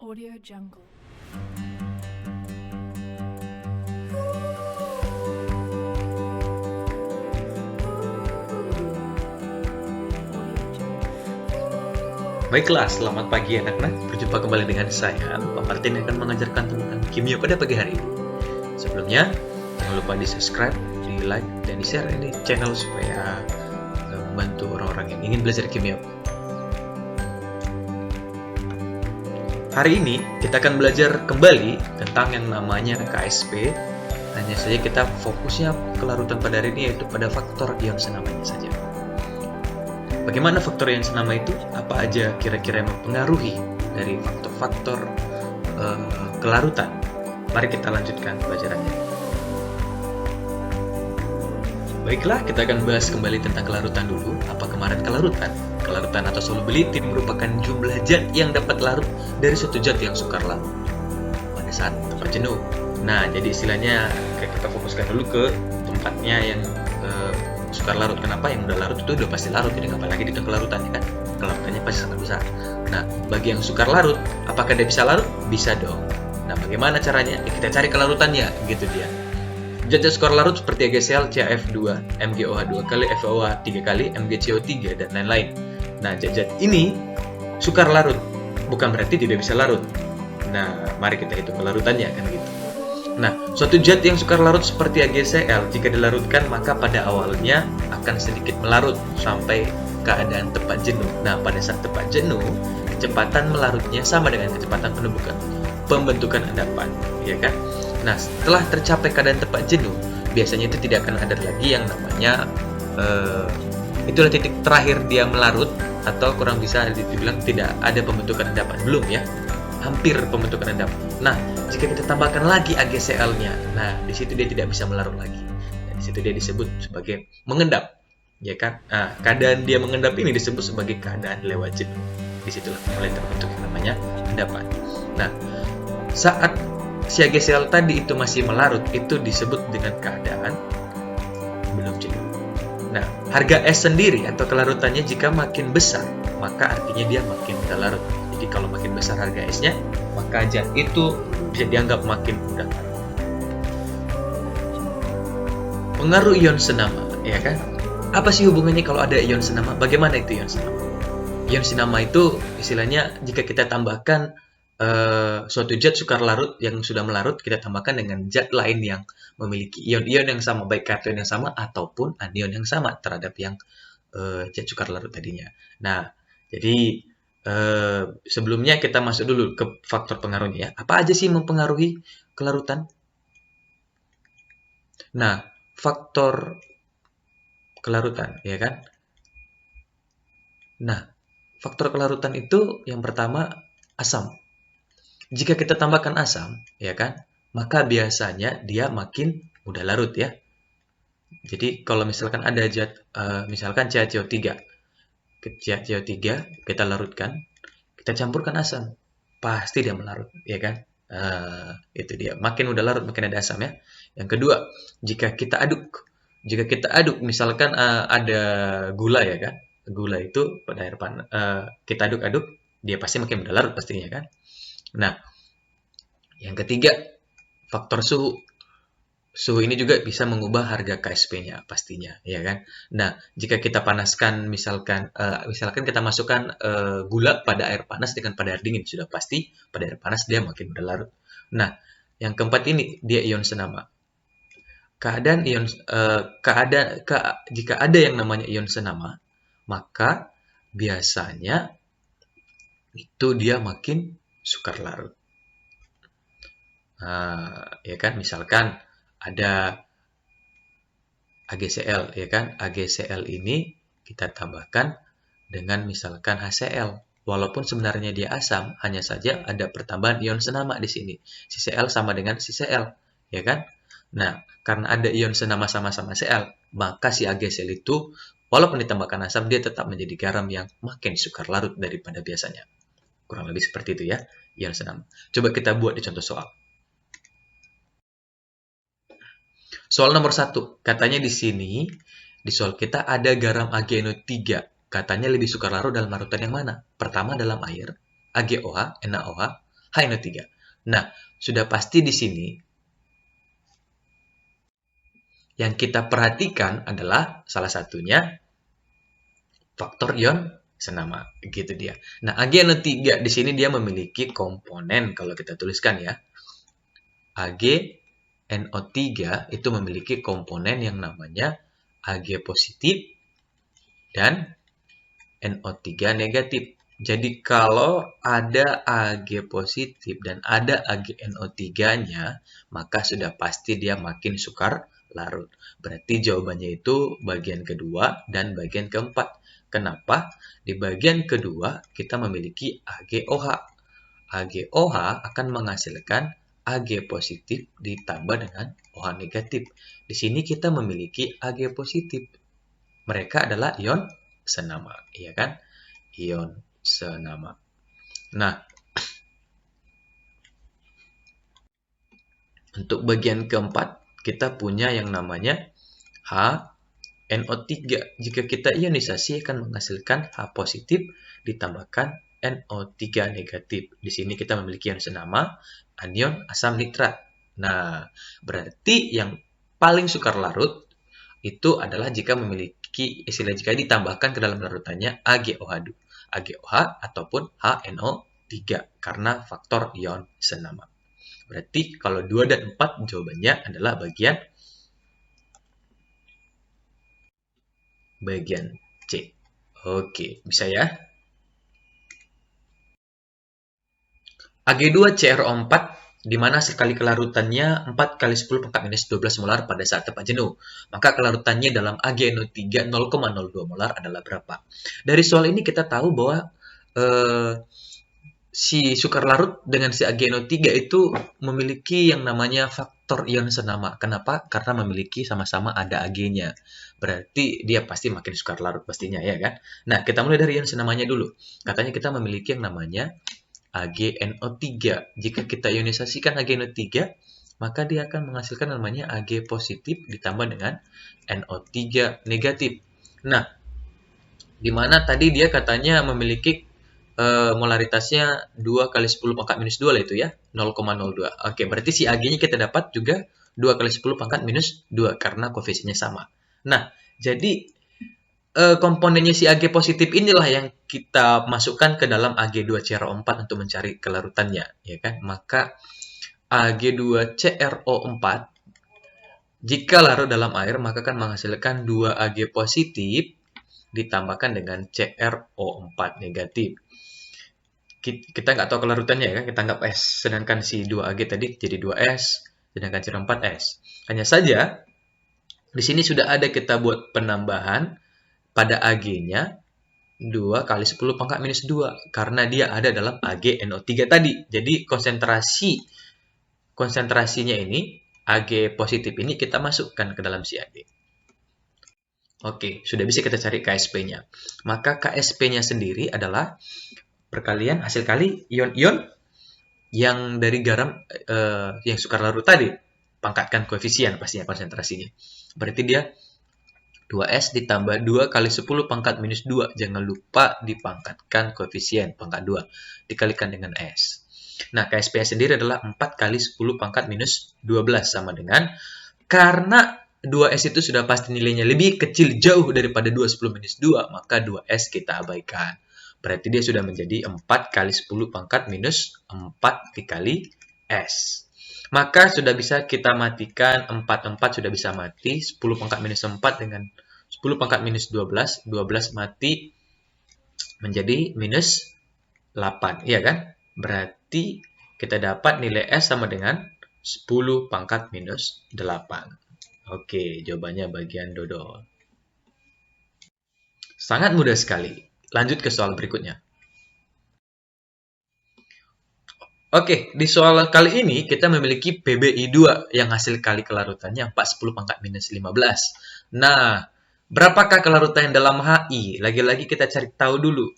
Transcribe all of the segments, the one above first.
Audio Jungle. Baiklah, selamat pagi anak-anak. Berjumpa kembali dengan saya, Pak Martin yang akan mengajarkan tentang kimia pada pagi hari ini. Sebelumnya, jangan lupa di-subscribe, di-like, dan di-share ini channel supaya membantu orang-orang yang ingin belajar kimia. Hari ini, kita akan belajar kembali tentang yang namanya KSP. Hanya saja kita fokusnya kelarutan pada hari ini yaitu pada faktor ion senamanya saja. Bagaimana faktor ion senama itu? Apa aja kira-kira yang mempengaruhi dari faktor-faktor kelarutan? Mari kita lanjutkan pelajarannya. Baiklah, kita akan bahas kembali tentang kelarutan dulu. Apa kemarin kelarutan? Kelarutan atau solubility merupakan jumlah zat yang dapat larut dari suatu zat yang sukar larut pada saat tempat jenuh. Nah, jadi istilahnya kita fokuskan dulu ke tempatnya yang sukar larut. Kenapa? Yang udah larut itu udah pasti larut, jadi nggak lagi di kelarutannya kan? Kelarutannya pasti sangat besar. Nah, bagi yang sukar larut, apakah dia bisa larut? Bisa dong. Nah, bagaimana caranya? Ya, kita cari kelarutannya, gitu dia. Zat-zat sukar larut seperti AgCl, CaF2, MgOH 2 kali, FeOH 3 kali, MgCO3 dan lain-lain. Nah, zat-zat ini sukar larut, bukan berarti tidak bisa larut. Nah, mari kita hitung kelarutannya kan gitu. Nah, suatu zat yang sukar larut seperti AgCl jika dilarutkan maka pada awalnya akan sedikit melarut sampai keadaan tepat jenuh. Nah, pada saat tepat jenuh, kecepatan melarutnya sama dengan kecepatan pembentukan endapan, ya kan? Nah, setelah tercapai keadaan tepat jenuh, biasanya itu tidak akan ada lagi yang namanya itulah titik terakhir dia melarut, atau kurang bisa dibilang tidak ada pembentukan endapan, belum ya? Hampir pembentukan endapan. Nah, jika kita tambahkan lagi AgCl-nya, nah di situ dia tidak bisa melarut lagi. Dan di situ dia disebut sebagai mengendap, ya kan? Nah, keadaan dia mengendap ini disebut sebagai keadaan lewat jenuh. Disitulah mulai terbentuk yang namanya endapan. Nah, saat si AgCl tadi itu masih melarut, itu disebut dengan keadaan belum jenuh. Nah, harga S sendiri atau kelarutannya jika makin besar, maka artinya dia makin mudah larut. Jadi kalau makin besar harga S-nya, maka zat itu bisa dianggap makin mudah larut. Pengaruh ion senama, ya kan? Apa sih hubungannya kalau ada ion senama? Bagaimana itu ion senama? Ion senama itu istilahnya jika kita tambahkan suatu zat sukar larut yang sudah melarut, kita tambahkan dengan zat lain yang memiliki ion-ion yang sama, baik kation yang sama ataupun anion yang sama terhadap yang zat sukar larut tadinya. Nah, jadi sebelumnya kita masuk dulu ke faktor pengaruhnya ya. Apa aja sih mempengaruhi kelarutan? Nah, faktor kelarutan, ya kan? Nah, faktor kelarutan itu yang pertama asam. Jika kita tambahkan asam, ya kan, maka biasanya dia makin mudah larut ya. Jadi kalau misalkan ada zat, misalkan CaCO3, kita larutkan, kita campurkan asam, pasti dia melarut, ya kan? Itu dia, makin mudah larut, makin ada asam ya. Yang kedua, jika kita aduk, misalkan ada gula ya kan, gula itu pada air panas, kita aduk-aduk, dia pasti makin mudah larut pastinya kan. Nah, yang ketiga, faktor suhu. Suhu ini juga bisa mengubah harga KSP-nya pastinya, ya kan? Nah, jika kita panaskan, misalkan kita masukkan gula pada air panas dengan pada air dingin, sudah pasti pada air panas dia makin mudah larut. Nah, yang keempat ini dia ion senama. Jika ada yang namanya ion senama, maka biasanya itu dia makin sukar larut. Ya kan, misalkan ada AgCl, ya kan? AgCl ini kita tambahkan dengan misalkan HCl. Walaupun sebenarnya dia asam, hanya saja ada pertambahan ion senama di sini. CCl sama dengan CCl, ya kan? Nah, karena ada ion senama sama-sama Cl, maka si AgCl itu walaupun ditambahkan asam, dia tetap menjadi garam yang makin sukar larut daripada biasanya. Kurang lebih seperti itu ya, ion senama. Coba kita buat di contoh soal. Soal nomor 1, katanya di sini, di soal kita ada garam AgNO3. Katanya lebih sukar larut dalam larutan yang mana? Pertama dalam air, AgOH, NaOH, HNO3. Nah, sudah pasti di sini yang kita perhatikan adalah salah satunya faktor ion senama, gitu dia. Nah, AgNO3 di sini dia memiliki komponen, kalau kita tuliskan ya. AgNO3 itu memiliki komponen yang namanya Ag positif dan NO3 negatif. Jadi kalau ada Ag positif dan ada AgNO3-nya, maka sudah pasti dia makin sukar larut. Berarti jawabannya itu bagian kedua dan bagian keempat. Kenapa? Di bagian kedua kita memiliki AgOH. AgOH akan menghasilkan Ag positif ditambah dengan OH negatif. Di sini kita memiliki Ag positif. Mereka adalah ion senama, ya kan? Ion senama. Nah, untuk bagian keempat, kita punya yang namanya HNO3. Jika kita ionisasi akan menghasilkan H positif ditambahkan NO3 negatif. Di sini kita memiliki ion senama, anion asam nitrat. Nah, berarti yang paling sukar larut itu adalah jika jika ditambahkan ke dalam larutannya AgOH ataupun HNO3 karena faktor ion senama. Berarti kalau 2 dan 4 jawabannya adalah bagian C. Oke, bisa ya? Ag2CrO4 di mana sekali kelarutannya 4 kali 10 pangkat minus 12 molar pada saat tepat jenuh. Maka kelarutannya dalam AgNO3 0,02 molar adalah berapa? Dari soal ini kita tahu bahwa si sukar larut dengan si AgNO3 itu memiliki yang namanya faktor ion senama. Kenapa? Karena memiliki sama-sama ada Ag-nya. Berarti dia pasti makin sukar larut pastinya, ya kan? Nah, kita mulai dari ion senamanya dulu. Katanya kita memiliki yang namanya AgNO3. Jika kita ionisasikan AgNO3, maka dia akan menghasilkan namanya Ag positif ditambah dengan NO3 negatif. Nah, di mana tadi dia katanya memiliki molaritasnya 2 kali 10 pangkat minus 2 lah itu ya, 0,02. Oke, berarti si Ag-nya kita dapat juga 2 kali 10 pangkat minus 2 karena koefisiennya sama. Nah, jadi komponennya si Ag positif inilah yang kita masukkan ke dalam Ag2CrO4 untuk mencari kelarutannya, ya kan? Maka Ag2CrO4 jika larut dalam air maka akan menghasilkan 2 Ag positif ditambahkan dengan CrO4 negatif. Kita nggak tahu kelarutannya ya kan, kita anggap S. Sedangkan si 2Ag tadi jadi 2S, sedangkan CrO4 S. Hanya saja di sini sudah ada kita buat penambahan pada Ag-nya 2 kali 10 pangkat minus 2 karena dia ada dalam AgNO3 tadi. Jadi konsentrasinya ini Ag positif ini kita masukkan ke dalam si Ag. Oke, sudah bisa kita cari KSP-nya. Maka KSP-nya sendiri adalah perkalian hasil kali ion-ion yang dari garam yang sukar larut tadi. Pangkatkan koefisien pastinya konsentrasinya. Berarti dia 2S ditambah 2 kali 10 pangkat minus 2. Jangan lupa dipangkatkan koefisien pangkat 2. Dikalikan dengan S. Nah, KSP sendiri adalah 4 kali 10 pangkat minus 12. Sama dengan, karena 2S itu sudah pasti nilainya lebih kecil jauh daripada 2 10 minus 2, maka 2S kita abaikan. Berarti dia sudah menjadi 4 kali 10 pangkat minus 4 dikali S. Maka sudah bisa kita matikan 4 sudah bisa mati, 10 pangkat minus 4 dengan 10 pangkat minus 12, 12 mati menjadi minus 8, iya kan? Berarti kita dapat nilai S sama dengan 10 pangkat minus 8. Oke, jawabannya bagian dodol. Sangat mudah sekali. Lanjut ke soal berikutnya. Oke, di soal kali ini kita memiliki PBI2 yang hasil kali kelarutannya 40 pangkat minus 15. Nah, berapakah kelarutan dalam HI? Lagi-lagi kita cari tahu dulu.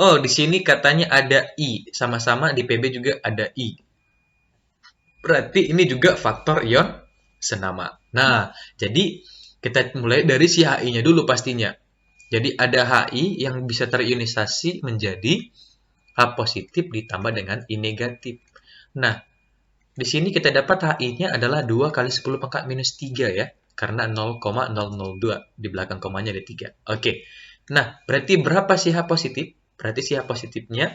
Oh, di sini katanya ada I. Sama-sama di PB juga ada I. Berarti ini juga faktor ion senama. Nah, jadi kita mulai dari si HI-nya dulu pastinya. Jadi ada HI yang bisa terionisasi menjadi H positif ditambah dengan I negatif. Nah, di sini kita dapat HI-nya adalah 2 kali 10 pangkat minus 3 ya. Karena 0,002. Di belakang komanya ada 3. Oke. Nah, berarti berapa sih H positif? Berarti si H positifnya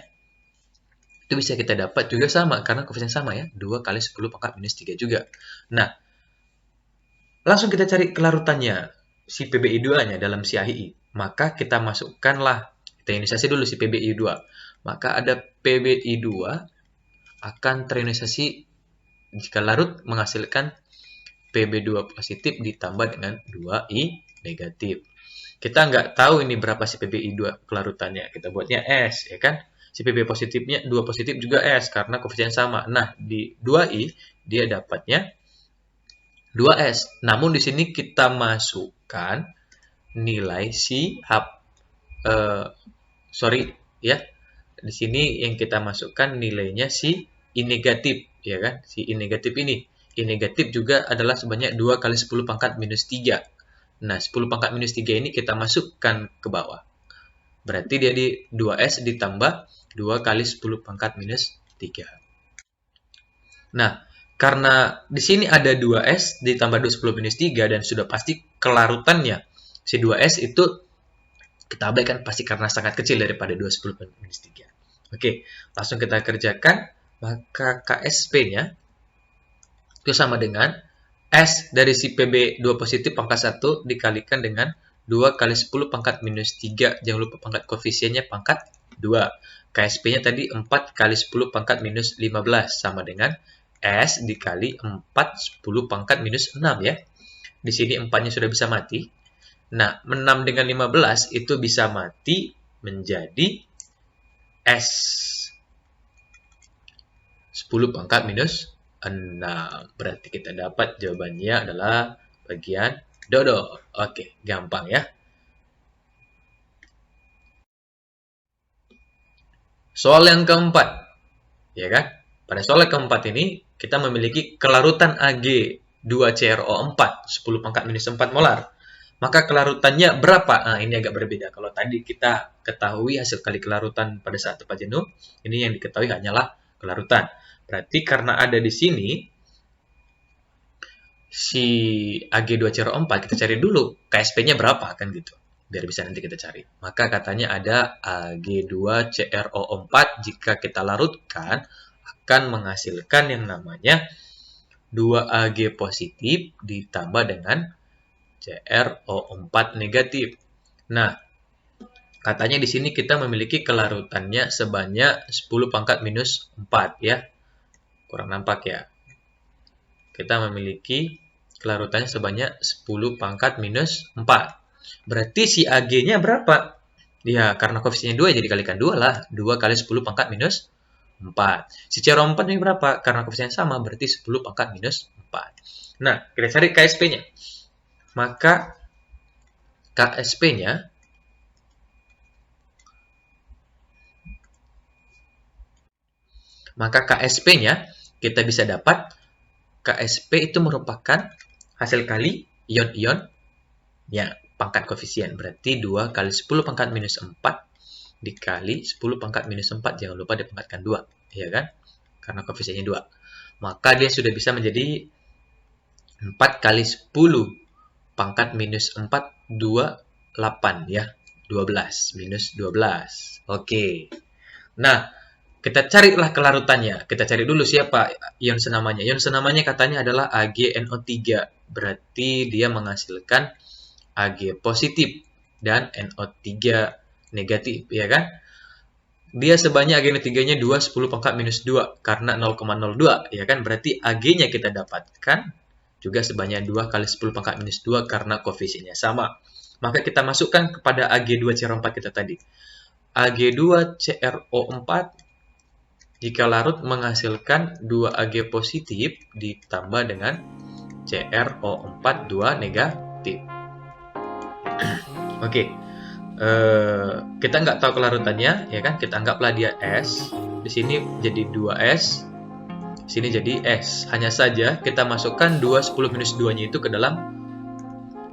itu bisa kita dapat juga sama. Karena koefisien sama ya. 2 kali 10 pangkat minus 3 juga. Nah, langsung kita cari kelarutannya. Si PBI2-nya dalam si HI. Maka kita masukkanlah. Kita ionisasi dulu si PBI2. Maka ada PBI2 akan terionisasi jika larut menghasilkan Pb2 positif ditambah dengan 2I negatif. Kita nggak tahu ini berapa si PBI2 kelarutannya. Kita buatnya S, ya kan? Si Pb positifnya 2 positif juga S, karena koefisien sama. Nah, di 2I, dia dapatnya 2S. Namun di sini kita masukkan nilai si ya. Di sini yang kita masukkan nilainya si I negatif, ya kan? Si I negatif ini. I negatif juga adalah sebanyak 2 kali 10 pangkat minus 3. Nah, 10 pangkat minus 3 ini kita masukkan ke bawah. Berarti dia di 2S ditambah 2 kali 10 pangkat minus 3. Nah, karena di sini ada 2S ditambah 10 minus 3 dan sudah pasti kelarutannya. Si 2S itu kita abaikan pasti karena sangat kecil daripada 2 10 minus 3. Oke, langsung kita kerjakan. Maka KSP-nya itu sama dengan S dari si PB2 positif pangkat 1 dikalikan dengan 2 kali 10 pangkat minus 3. Jangan lupa pangkat koefisiennya pangkat 2. KSP-nya tadi 4 kali 10 pangkat minus 15 sama dengan S dikali 4 10 pangkat minus 6 ya. Di sini 4-nya sudah bisa mati. Nah, 6 dengan 15 itu bisa mati menjadi S. 10 pangkat minus 6. Berarti kita dapat jawabannya adalah bagian dodo. Oke, gampang ya. Soal yang keempat. Ya kan? Pada soal yang keempat ini, kita memiliki kelarutan Ag2CrO4, 10 pangkat minus 4 molar. Maka kelarutannya berapa? Nah, ini agak berbeda. Kalau tadi kita ketahui hasil kali kelarutan pada saat tepat jenuh, ini yang diketahui hanyalah kelarutan. Berarti karena ada di sini si Ag2CrO4, kita cari dulu KSP-nya berapa kan gitu. Biar bisa nanti kita cari. Maka katanya ada Ag2CrO4 jika kita larutkan akan menghasilkan yang namanya 2Ag positif ditambah dengan CrO4 negatif. Nah, katanya di sini kita memiliki kelarutannya sebanyak 10 pangkat minus 4 ya. Kurang nampak ya. Kita memiliki kelarutannya sebanyak 10 pangkat minus 4. Berarti si Ag-nya berapa? Ya, karena koefisiennya 2 jadi kalikan 2 lah. 2 kali 10 pangkat minus 4. Si CrO4 ini berapa? Karena koefisiennya sama, berarti 10 pangkat minus 4. Nah, kita cari KSP-nya. Maka KSP-nya kita bisa dapat KSP itu merupakan hasil kali ion-ion ya, pangkat koefisien. Berarti 2 kali 10 pangkat minus 4 dikali 10 pangkat minus 4. Jangan lupa dipangkatkan 2. Ya kan? Karena koefisiennya 2. Maka dia sudah bisa menjadi 4 kali 10 pangkat minus 4, 8 ya. 12 minus 12. Oke. Nah, kita carilah kelarutannya. Kita cari dulu siapa ion senamanya. Ion senamanya katanya adalah AgNO3. Berarti dia menghasilkan Ag positif dan NO3 negatif, ya kan? Dia sebanyak AgNO3-nya 2 10 pangkat minus 2 karena 0,02, ya kan? Berarti Ag-nya kita dapatkan juga sebanyak 2 kali 10 pangkat minus 2 karena koefisiennya sama. Maka kita masukkan kepada Ag2CrO4 kita tadi. Ag2CrO4 jika larut menghasilkan 2 Ag positif ditambah dengan CrO4 2 negatif. Oke. Kita nggak tahu kelarutannya, ya kan? Kita anggaplah dia S. Di sini jadi 2S. Di sini jadi S. Hanya saja kita masukkan 2 10 minus 2-nya itu ke dalam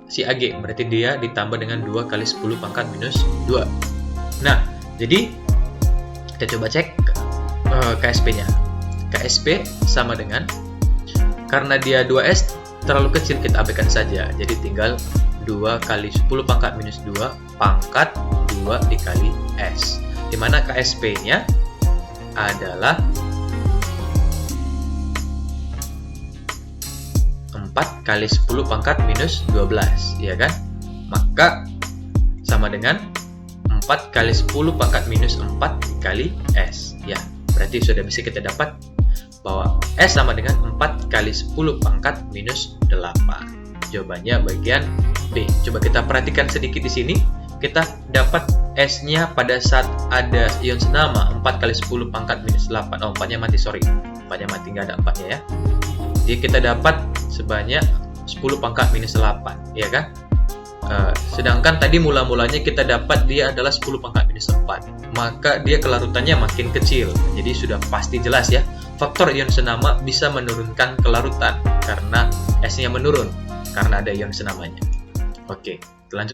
si Ag. Berarti dia ditambah dengan 2 kali 10 pangkat minus 2. Nah, jadi kita coba cek KSP-nya. KSP sama dengan, karena dia 2S terlalu kecil, kita abaikan saja. Jadi tinggal 2 kali 10 pangkat minus 2 pangkat 2 dikali S. Dimana KSP-nya adalah 4 kali 10 pangkat minus 12, ya kan? Maka sama dengan 4 kali 10 pangkat minus 4 dikali S. Ya, berarti sudah bisa kita dapat bahwa S sama dengan 4 kali 10 pangkat minus 8. Jawabannya bagian B. Coba kita perhatikan sedikit di sini. Kita dapat S-nya pada saat ada ion senama 4 kali 10 pangkat minus 8. Oh, 4-nya mati, sorry. 4-nya mati, nggak ada 4-nya ya. Jadi kita dapat sebanyak 10 pangkat minus 8, ya kan? Sedangkan tadi mula-mulanya kita dapat dia adalah 10 pangkat minus 4. Maka dia kelarutannya makin kecil. Jadi sudah pasti jelas ya. Faktor ion senama bisa menurunkan kelarutan karena S-nya menurun karena ada ion senamanya. Oke, lanjut.